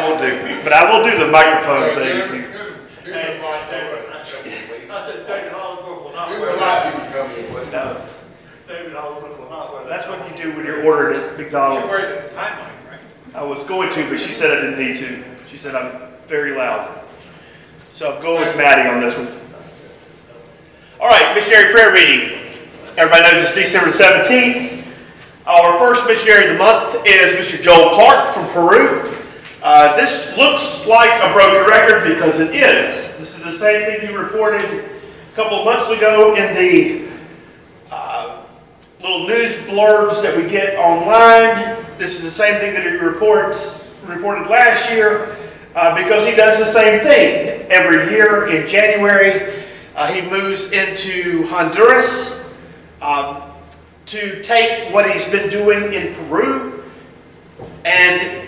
will do. But I will do the microphone thing. I said David Hollingsworth will not We wear would that. like you to come in, but No, David Hollingsworth will not wear that. that's what you do when you're ordering at You McDonald's. wear the timeline, right? I was going to, but she said I didn't need to. She said I'm very loud. So I'm going with Maddie on this one. All right, missionary prayer meeting. Everybody knows it's December 17th. Our first missionary of the month is Mr. Joel Clark from Peru. This looks like a broken record because it is. This is the same thing you reported a couple of months ago in the little news blurbs that we get online. This is the same thing that he reported last year because he does the same thing every year in January. He moves into Honduras to take what he's been doing in Peru and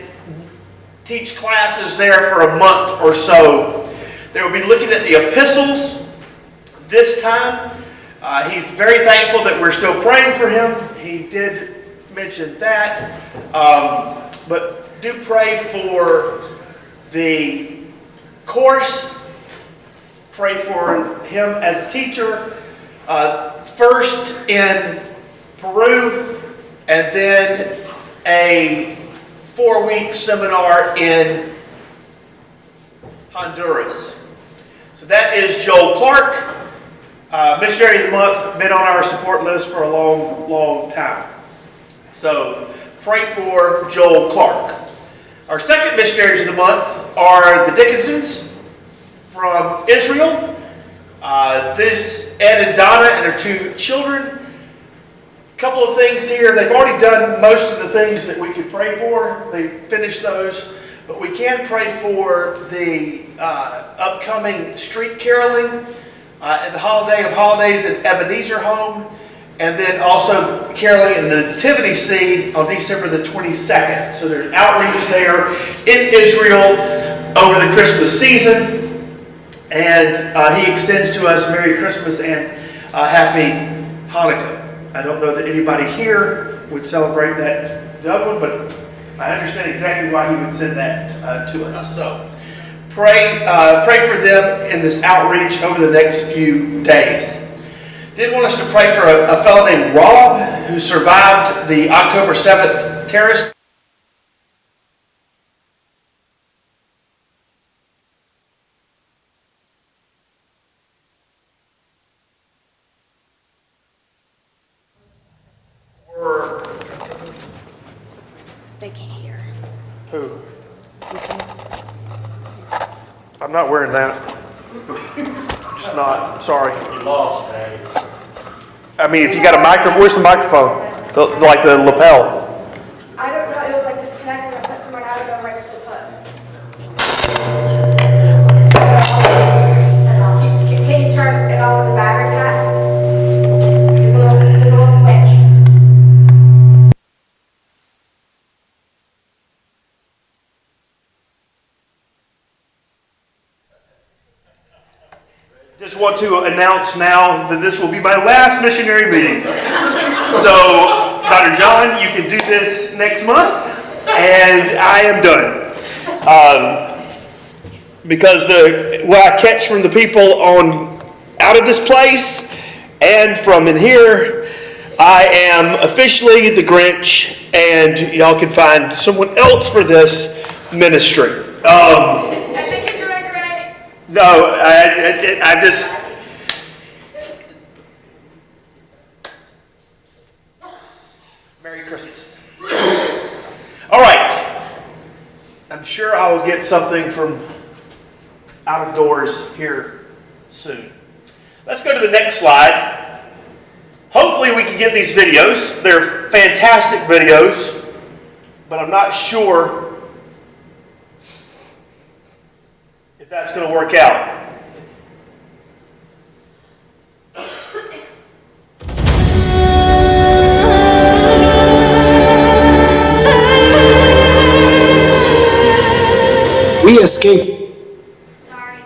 teach classes there for a month or so. They will be looking at the epistles this time. He's very thankful that we're still praying for him. He did mention that. But do pray for the course. Pray for him as a teacher. First in Peru, and then a 4-week seminar in Honduras. So that is Joel Clark, missionary of the month, been on our support list for a long, long time. So pray for Joel Clark. Our second missionaries of the month are the Dickinsons from Israel. This Ed and Donna and their 2 children. A couple of things here. They've already done most of the things that we could pray for. They finished those. But we can pray for the upcoming street caroling at the Holiday of Holidays at Ebenezer Home. And then also caroling in the Nativity Scene on December the 22nd. So there's outreach there in Israel over the Christmas season. And he extends to us Merry Christmas and Happy Hanukkah. I don't know that anybody here would celebrate that other one, but I understand exactly why he would send that to us. So pray for them in this outreach over the next few days. Did want us to pray for a fellow named Rob who survived the October 7th terrorist. They can't hear. Who? I'm not wearing that. Just not. Sorry. You lost, Dave. I mean, if you got a microphone, where's the microphone? Like the lapel. I don't know. It was like disconnected. I put someone out of go right to the foot. Can you turn it off with the battery pack? There's a little switch. Just want to announce now that this will be my last missionary meeting. So, Dr. John, you can do this next month, and I am done. Because what I catch from the people out of this place and from in here, I am officially the Grinch, and y'all can find someone else for this ministry. I think you're doing great. No, I just... Merry Christmas. All right. I'm sure I will get something from out of doors here soon. Let's go to the next slide. Hopefully we can get these videos. They're fantastic videos, but I'm not sure if that's going to work out. We escaped. Sorry.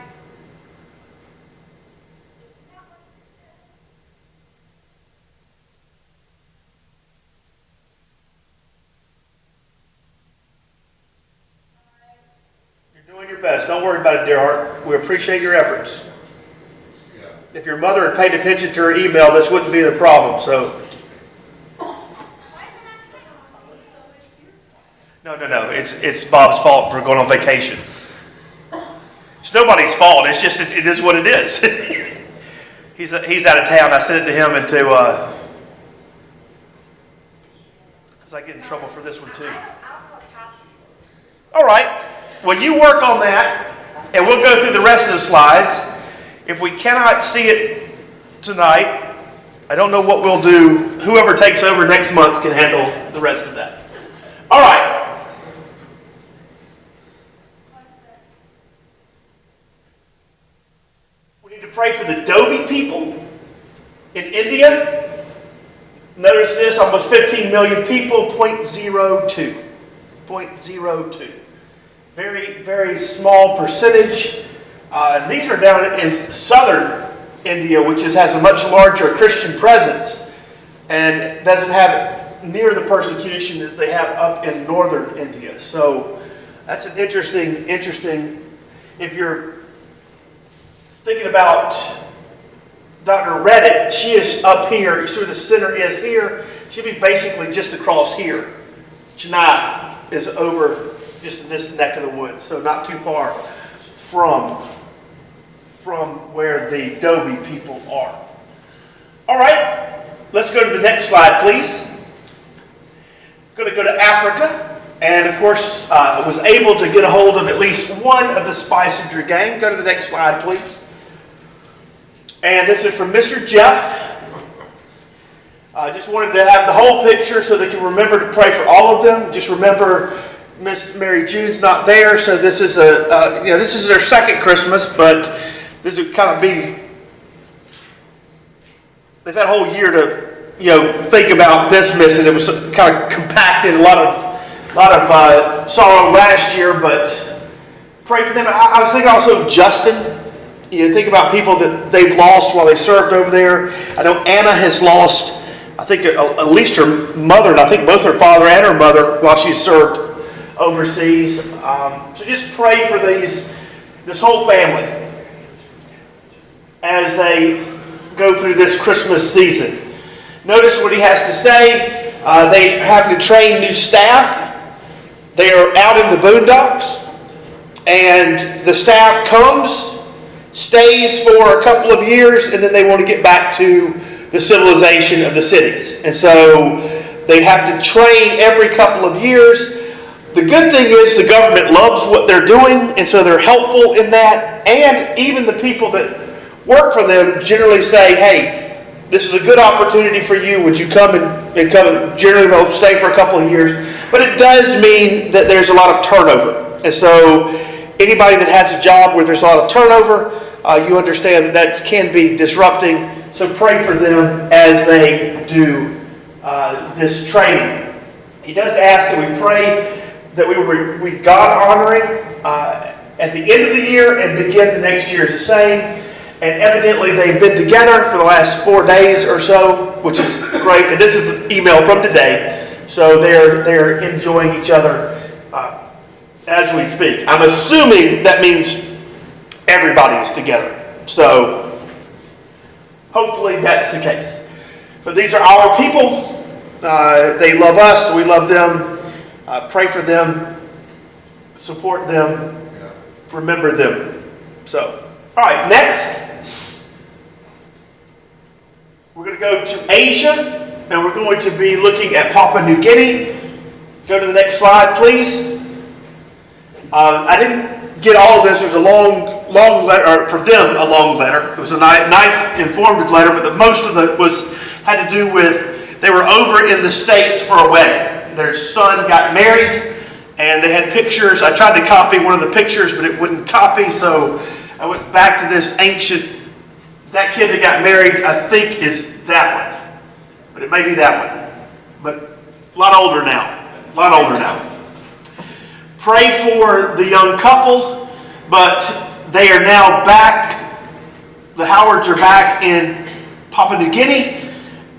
Don't worry about it, dear heart. We appreciate your efforts. If your mother had paid attention to her email, this wouldn't be the problem. So, no. It's Bob's fault for going on vacation. It's nobody's fault. It's just it is what it is. He's out of town. I sent it to him and to because I get in trouble for this one too. All right. Well, you work on that, and we'll go through the rest of the slides. If we cannot see it tonight, I don't know what we'll do. Whoever takes over next month can handle the rest of that. All right. We need to pray for the Dobi people in India. Notice this, almost 15 million people, 0.02. 0.02. Very, very small percentage. And these are down in southern India, which has a much larger Christian presence and doesn't have near the persecution that they have up in northern India. So that's an interesting, if you're thinking about Dr. Reddick, she is up here. You see where the center is here? She'd be basically just across here. Chennai is over just in this neck of the woods, so not too far from where the Dobi people are. All right, let's go to the next slide, please. Going to go to Africa, and of course, was able to get a hold of at least one of the Spicinger gang. Go to the next slide, please. And this is from Mr. Jeff. I just wanted to have the whole picture so they can remember to pray for all of them. Just remember, Miss Mary June's not there, so this is this is their second Christmas, but this would kind of be, they've had a whole year to, think about this missing. It was kind of compacted, a lot of sorrow last year, but pray for them. I was thinking also of Justin. Think about people that they've lost while they served over there. I know Anna has lost, I think, at least her mother, and I think both her father and her mother while she served overseas. So just pray for this whole family as they go through this Christmas season. Notice what he has to say. They have to train new staff. They are out in the boondocks, and the staff comes, stays for a couple of years, and then they want to get back to the civilization of the cities. And so they have to train every couple of years. The good thing is the government loves what they're doing, and so they're helpful in that. And even the people that work for them generally say, hey, this is a good opportunity for you. Would you come and come? And generally they'll stay for a couple of years. But it does mean that there's a lot of turnover. And so anybody that has a job where there's a lot of turnover, you understand that can be disrupting. So pray for them as they do this training. He does ask that we pray that we be God-honoring at the end of the year and begin the next year as the same. And evidently they've been together for the last 4 days or so, which is great. And this is an email from today. So they're enjoying each other as we speak. I'm assuming that means everybody's together. So hopefully that's the case. But these are our people. They love us. We love them. Pray for them. Support them. Remember them. So, all right, next. We're going to go to Asia. And we're going to be looking at Papua New Guinea. Go to the next slide, please. I didn't get all of this. There's a long letter, or for them, a long letter. It was a nice, informative letter, but most of it had to do with, they were over in the States for a wedding. Their son got married, and they had pictures. I tried to copy one of the pictures, but it wouldn't copy, so I went back to this ancient, that kid that got married, I think is that one. But it may be that one. But a lot older now. Pray for the young couple, but they are now back. The Howards are back in Papua New Guinea,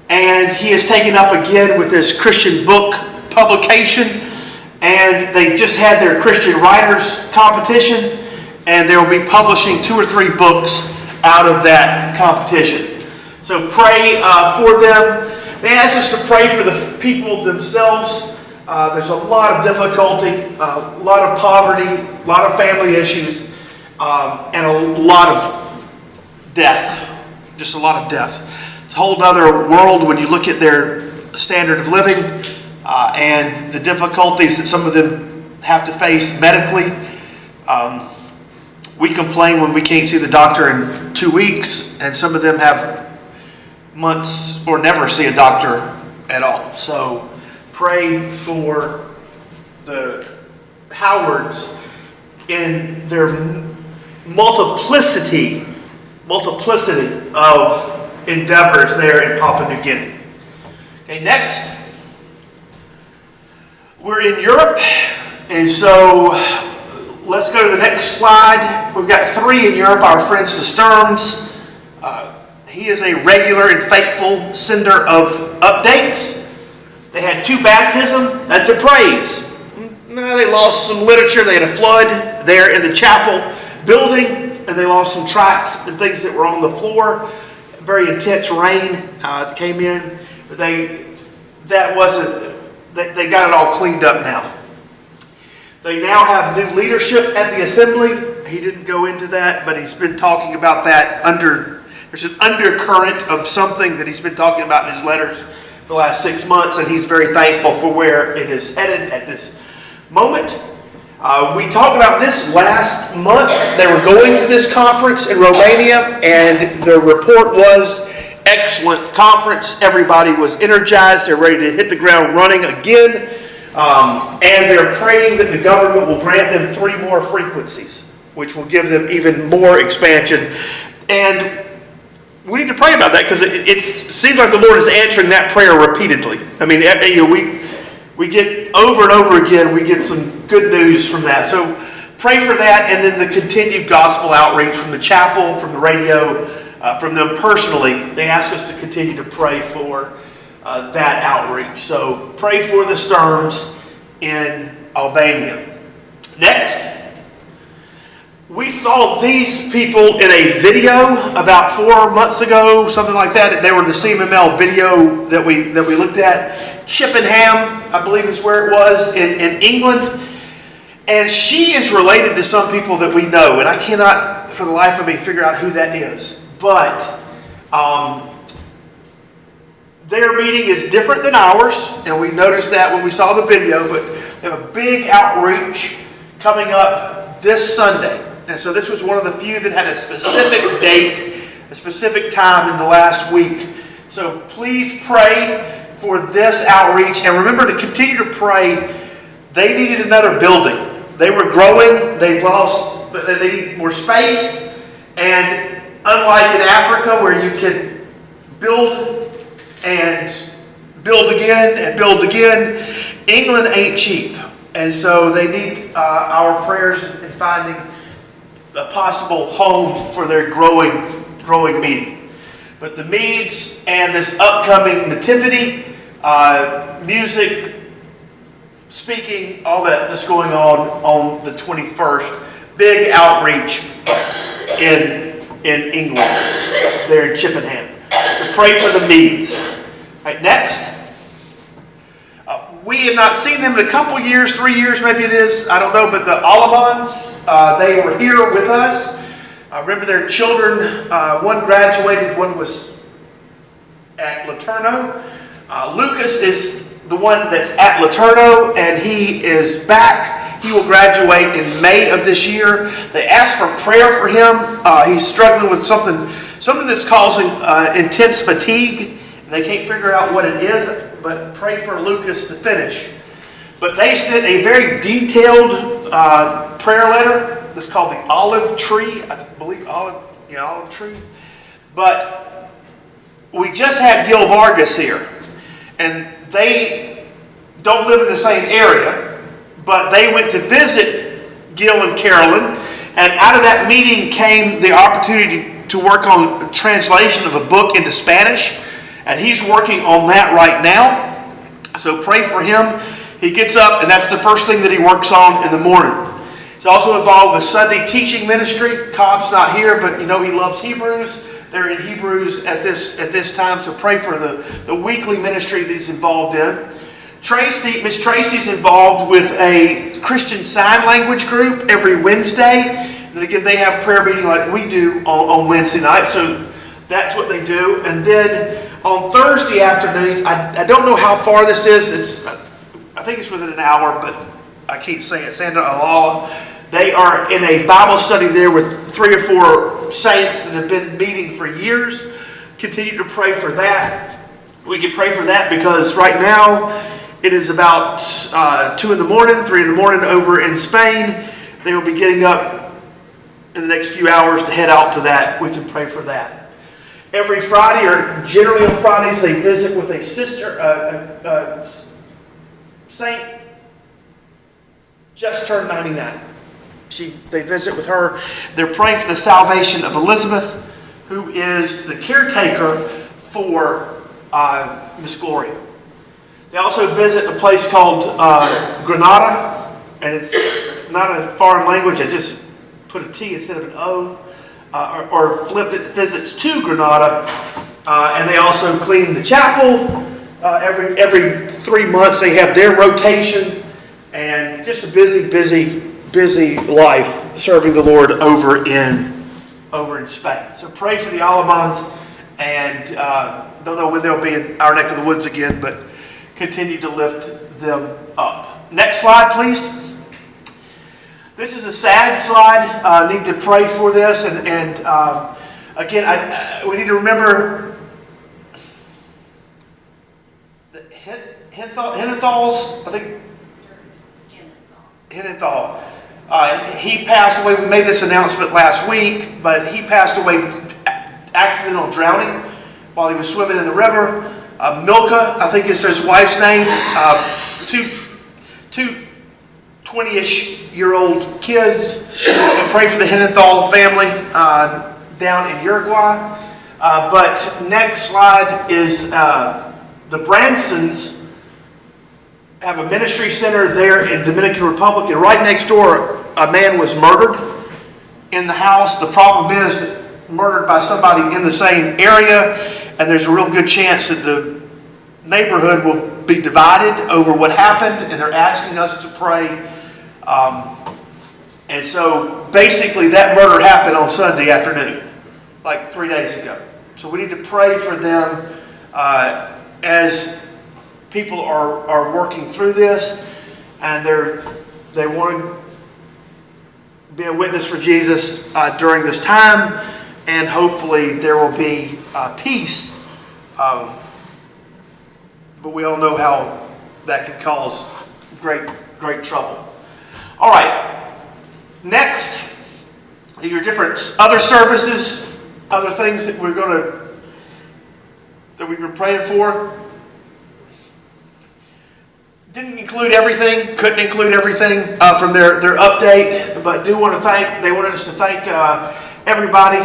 and he is taken up again with this Christian book publication, and they just had their Christian writers competition, and they will be publishing 2 or 3 books out of that competition. So pray for them. They ask us to pray for the people themselves. There's a lot of difficulty, a lot of poverty, a lot of family issues, and a lot of death. Just a lot of death. It's a whole other world when you look at their standard of living and the difficulties that some of them have to face medically. We complain when we can't see the doctor in 2 weeks, and some of them have months or never see a doctor at all. So pray for the Howards in their multiplicity of endeavors there in Papua New Guinea. Okay, next. We're in Europe, and so let's go to the next slide. We've got 3 in Europe. Our friend Sturms. He is a regular and faithful sender of updates. They had 2 baptisms. That's a praise. No, they lost some literature. They had a flood there in the chapel building, and they lost some tracts and things that were on the floor. Very intense rain that came in. But they got it all cleaned up now. They now have new leadership at the assembly. He didn't go into that, but he's been talking about that there's an undercurrent of something that he's been talking about in his letters for the last 6 months, and he's very thankful for where it is headed at this moment. We talked about this last month. They were going to this conference in Romania, and the report was excellent conference. Everybody was energized. They're ready to hit the ground running again. And they're praying that the government will grant them 3 more frequencies, which will give them even more expansion. And we need to pray about that, because it seems like the Lord is answering that prayer repeatedly. I mean, we get over and over again, we get some good news from that. So pray for that, and then the continued gospel outreach from the chapel, from the radio, from them personally. They ask us to continue to pray for that outreach. So pray for the Sturms in Albania. Next, we saw these people in a video about 4 months ago, something like that. They were the CMML video that we looked at. Chippenham, I believe is where it was, in England. And she is related to some people that we know, and I cannot for the life of me figure out who that is. But their meeting is different than ours, and we noticed that when we saw the video, but they have a big outreach coming up this Sunday. And so this was one of the few that had a specific date, a specific time in the last week. So please pray for this outreach, and remember to continue to pray. They needed another building. They were growing, they need more space, and unlike in Africa where you can build and build again and build again, England ain't cheap. And so they need our prayers in finding a possible home for their growing meeting. But the Meads and this upcoming nativity, music, speaking, all that's going on the 21st. Big outreach in England, there in Chippenham. So pray for the Meads. All right, next. We have not seen them in a couple years, 3 years maybe it is, I don't know, but the Olivans, they were here with us. I remember their children, one graduated, one was at Laterno. Lucas is the one that's at Laterno, and he is back. He will graduate in May of this year. They asked for prayer for him. He's struggling with something that's causing intense fatigue. They can't figure out what it is, but pray for Lucas to finish. But they sent a very detailed prayer letter. It's called the Olive Tree. I believe Olive Tree. But we just had Gil Vargas here. And they don't live in the same area, but they went to visit Gil and Carolyn. And out of that meeting came the opportunity to work on a translation of a book into Spanish. And he's working on that right now. So pray for him. He gets up, and that's the first thing that he works on in the morning. He's also involved with Sunday teaching ministry. Cobb's not here, but you know he loves Hebrews. They're in Hebrews at this time, so pray for the weekly ministry that he's involved in. Miss Tracy's involved with a Christian Sign Language group every Wednesday. And then again, they have prayer meeting like we do on Wednesday night, so that's what they do. And then on Thursday afternoons, I don't know how far this is. I think it's within an hour, but I can't say it. Sandra Alala, they are in a Bible study there with 3 or 4 saints that have been meeting for years. Continue to pray for that. We can pray for that because right now it is about 2 in the morning, 3 in the morning over in Spain. They will be getting up in the next few hours to head out to that. We can pray for that. Every Friday, or generally on Fridays, they visit with a sister, saint, just turned 99. They visit with her. They're praying for the salvation of Elizabeth, who is the caretaker for Miss Gloria. They also visit a place called Granada, and it's not a foreign language. I just put a T instead of an O, or flipped it. Visits to Granada, and they also clean the chapel. Every 3 months they have their rotation, and just a busy life serving the Lord over in Spain. So pray for the Alamans, and don't know when they'll be in our neck of the woods again, but continue to lift them up. Next slide, please. This is a sad slide. Need to pray for this, and again, we need to remember the Hennethals. I think Hennethal. He passed away. We made this announcement last week, but he passed away accidental drowning while he was swimming in the river. Milka, I think is his wife's name. Two 20-ish-year-old kids. And pray for the Hennethal family down in Uruguay. But next slide is the Bransons have a ministry center there in Dominican Republic, and right next door a man was murdered in the house. The problem is murdered by somebody in the same area, and there's a real good chance that the neighborhood will be divided over what happened, and they're asking us to pray. And so basically that murder happened on Sunday afternoon, like 3 days ago. So we need to pray for them as people are working through this, and they want to be a witness for Jesus during this time, and hopefully there will be peace. But we all know how that can cause great trouble. All right. Next, these are different other services, other things that we've been praying for. Didn't include everything, couldn't include everything from their update, but they wanted us to thank everybody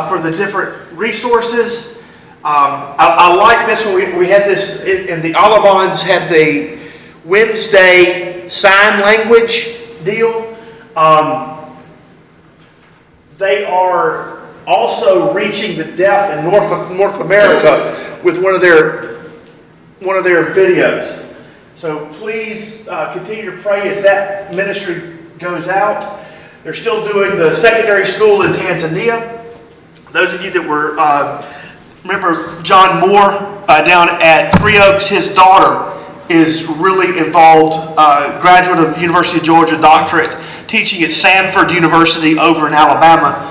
for the different resources. I like this one. We had this, and the Alamans had the Wednesday sign language deal. They are also reaching the deaf in North America with one of their videos. So please continue to pray as that ministry goes out. They're still doing the secondary school in Tanzania. Those of you that were remember John Moore down at Three Oaks, his daughter is really involved, graduate of University of Georgia, doctorate, teaching at Samford University over in Alabama.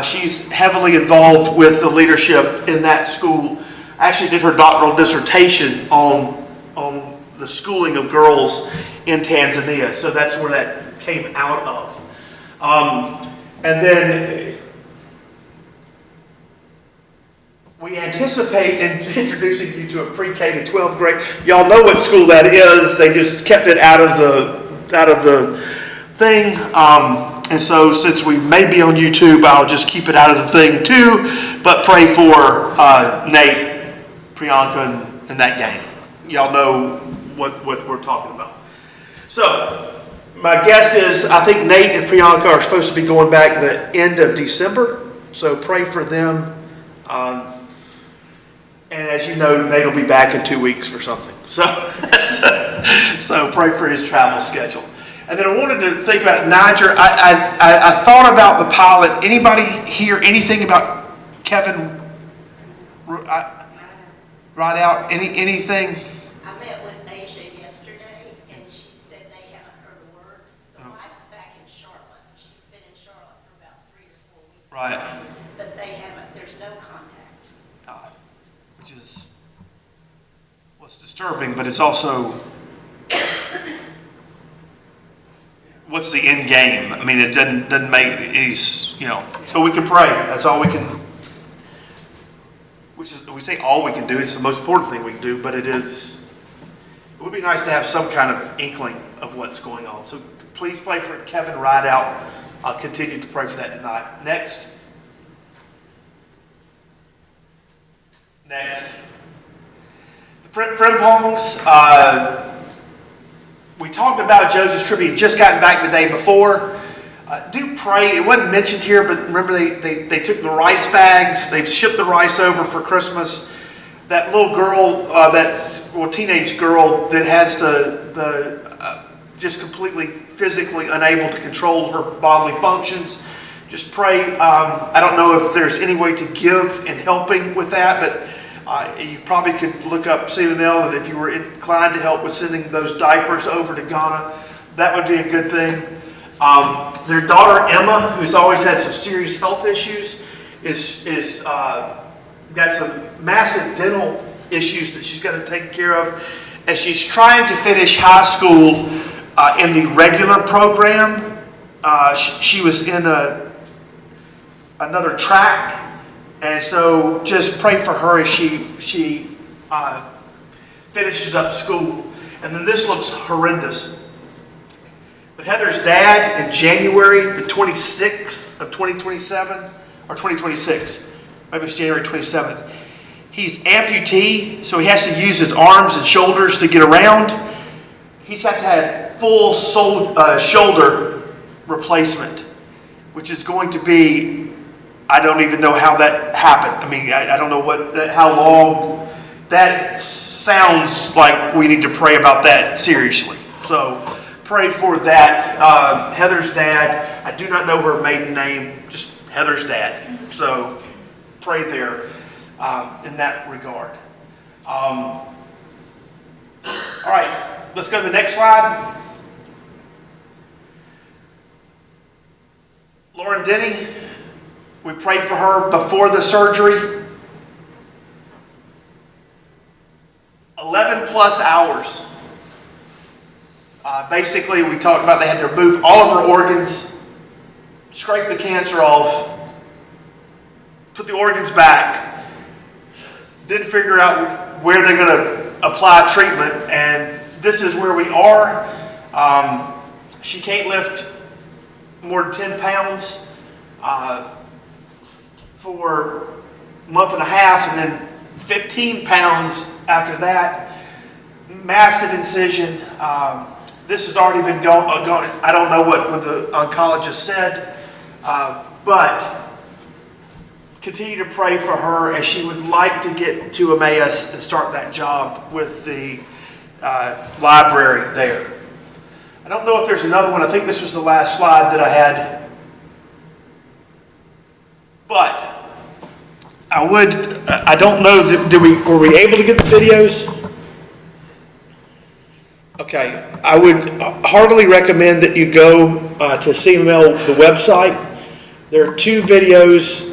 She's heavily involved with the leadership in that school. Actually did her doctoral dissertation on the schooling of girls in Tanzania. So that's where that came out of. And then we anticipate introducing you to a pre-K to 12th grade. Y'all know what school that is. They just kept it out of the thing. And so since we may be on YouTube, I'll just keep it out of the thing too. But pray for Nate, Priyanka, and that gang. Y'all know what we're talking about. So My guess is, I think Nate and Priyanka are supposed to be going back the end of December, so pray for them. And as you know, Nate will be back in 2 weeks for something. So pray for his travel schedule. And then I wanted to think about Niger. I thought about the pilot. Anybody hear anything about Kevin Rideout? Anything? I met with Asia yesterday, and she said they haven't heard a word. The wife's back in Charlotte. She's been in Charlotte for about 3 or 4 weeks. Right. But they haven't, there's no contact. Which is, well, it's disturbing, but it's also, what's the end game? I mean, it doesn't make any, so we can pray. That's all we can, which is, we say all we can do. It's the most important thing we can do, but it would be nice to have some kind of inkling of what's going on. So please pray for Kevin Rideout. I'll continue to pray for that tonight. Next. The Frimpongs, we talked about Joseph's trip. He had just gotten back the day before. Do pray. It wasn't mentioned here, but remember they took the rice bags. They've shipped the rice over for Christmas. That little girl, teenage girl that has the just completely physically unable to control her bodily functions. Just pray. I don't know if there's any way to give in helping with that, but you probably could look up CNL, and if you were inclined to help with sending those diapers over to Ghana, that would be a good thing. Their daughter Emma, who's always had some serious health issues, is got some massive dental issues that she's got to take care of, and she's trying to finish high school in the regular program. She was in another track, and so just pray for her as she finishes up school. And then this looks horrendous. But Heather's dad in January the 26th of 2027, or 2026, maybe it's January 27th, he's amputee, so he has to use his arms and shoulders to get around. He's had to have full shoulder replacement, which is going to be, I don't even know how that happened. I mean, I don't know how long. That sounds like we need to pray about that seriously. So pray for that. Heather's dad, I do not know her maiden name, just Heather's dad. So pray there in that regard. All right, let's go to the next slide. Lauren Denny, we prayed for her before the surgery. 11 plus hours. Basically, we talked about they had to remove all of her organs, scrape the cancer off, put the organs back, then figure out where they're going to apply treatment. And this is where we are. She can't lift more than 10 pounds for a month and a half, and then 15 pounds after that. Massive incision. This has already been going. I don't know what the oncologist said, but continue to pray for her as she would like to get to Emmaus and start that job with the library there. I don't know if there's another one. I think this was the last slide that I had. But I don't know, were we able to get the videos? Okay, I would heartily recommend that you go to CML, the website. There are 2 videos.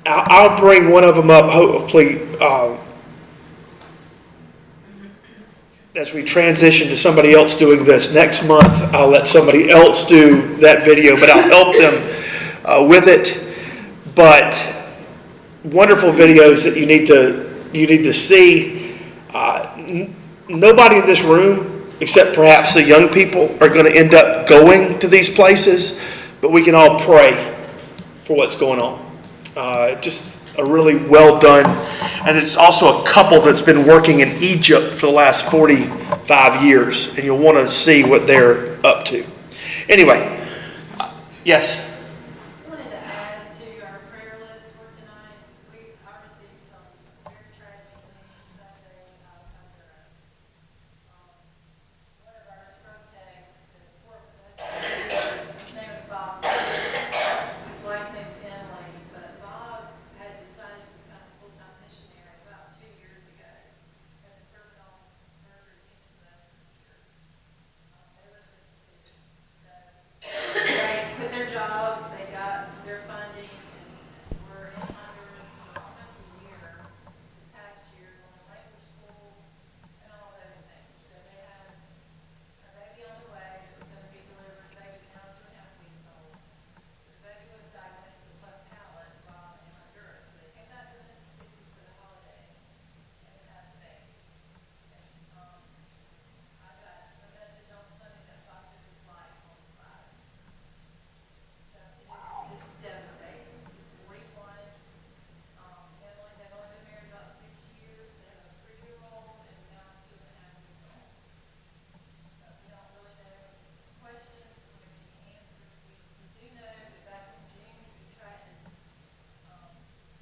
I'll bring one of them up, hopefully, as we transition to somebody else doing this. Next month, I'll let somebody else do that video, but I'll help them with it. But wonderful videos that you need to see. Nobody in this room, except perhaps the young people, are going to end up going to these places, but we can all pray for what's going on. Just a really well done, and it's also a couple that's been working in Egypt for the last 45 years, and you'll want to see what they're up to. Anyway, yes? Wanted to add to our prayer list for tonight. I received some very tragic news Sunday out of Honduras. One of our stroke techs that worked with us for years, his name is Bob. His wife's name's Emily, but Bob had decided to become a full-time missionary about 2 years ago. Had been serving on surgery teams for us for years. They live in Mississippi. So they quit their jobs, they got their funding, and were in Honduras for almost a year, this past year, going to language school and all those things. So they had a baby on the way that was going to be delivered, baby now 2.5 weeks old. The baby was diagnosed with cleft palate while in Honduras. So they came back to Mississippi for the holiday and had the baby. And, I got a message on Sunday that Bob took his life on Friday. So it is just devastating. He's 41. Emily, they've only been married about 6 years. They have a 3-year-old and now 2.5 weeks old. So we don't really know questions, we don't have any answers. We do know that back in June, he contracted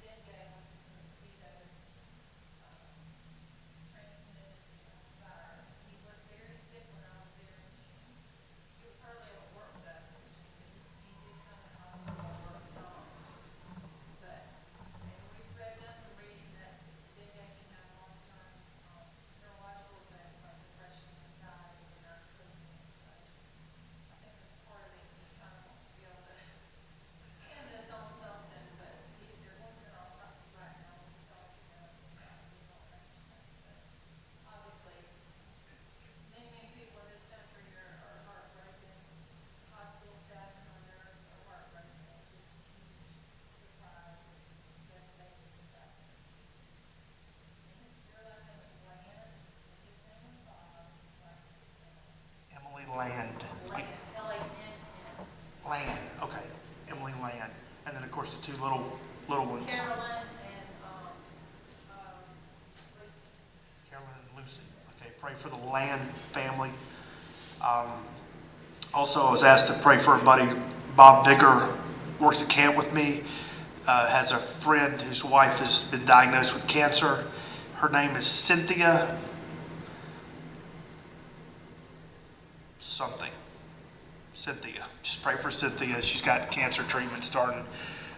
dengue, which is a mosquito transmitted virus. He was very sick when I was there in June. He was hardly able to work with us in June, but he did come to hospital and work some. But, and we've done some reading that dengue can have long-term neurological effects like depression, anxiety, and nerve twisting and such. I think that's part of it, just kind of wants to be able to end this on something, but they're going through our process right now, with the self care and stuff, we don't know too much, but obviously, many people in this country are heartbroken. Hospital staff and our nurses are heartbroken. It's just a huge surprise and devastating stuff. And your last name is Land, and his name is Bob, his last name is Emily Land. Land, Land. Land, okay. Emily Land. And then, of course, the two little ones. Carolyn and, Lucy. Carolyn and Lucy. Okay, pray for the Land family. Also, I was asked to pray for a buddy, Bob Vicker, works at camp with me, has a friend whose wife has been diagnosed with cancer. Her name is Cynthia something. Cynthia. Just pray for Cynthia. She's got cancer treatment starting.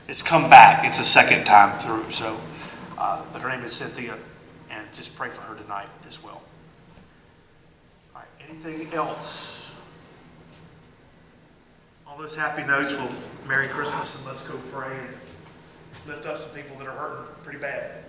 It's come back. It's the second time through. So, but her name is Cynthia, and just pray for her tonight as well. All right. Anything else? All those happy notes will Merry Christmas, and let's go pray and lift up some people that are hurting pretty bad.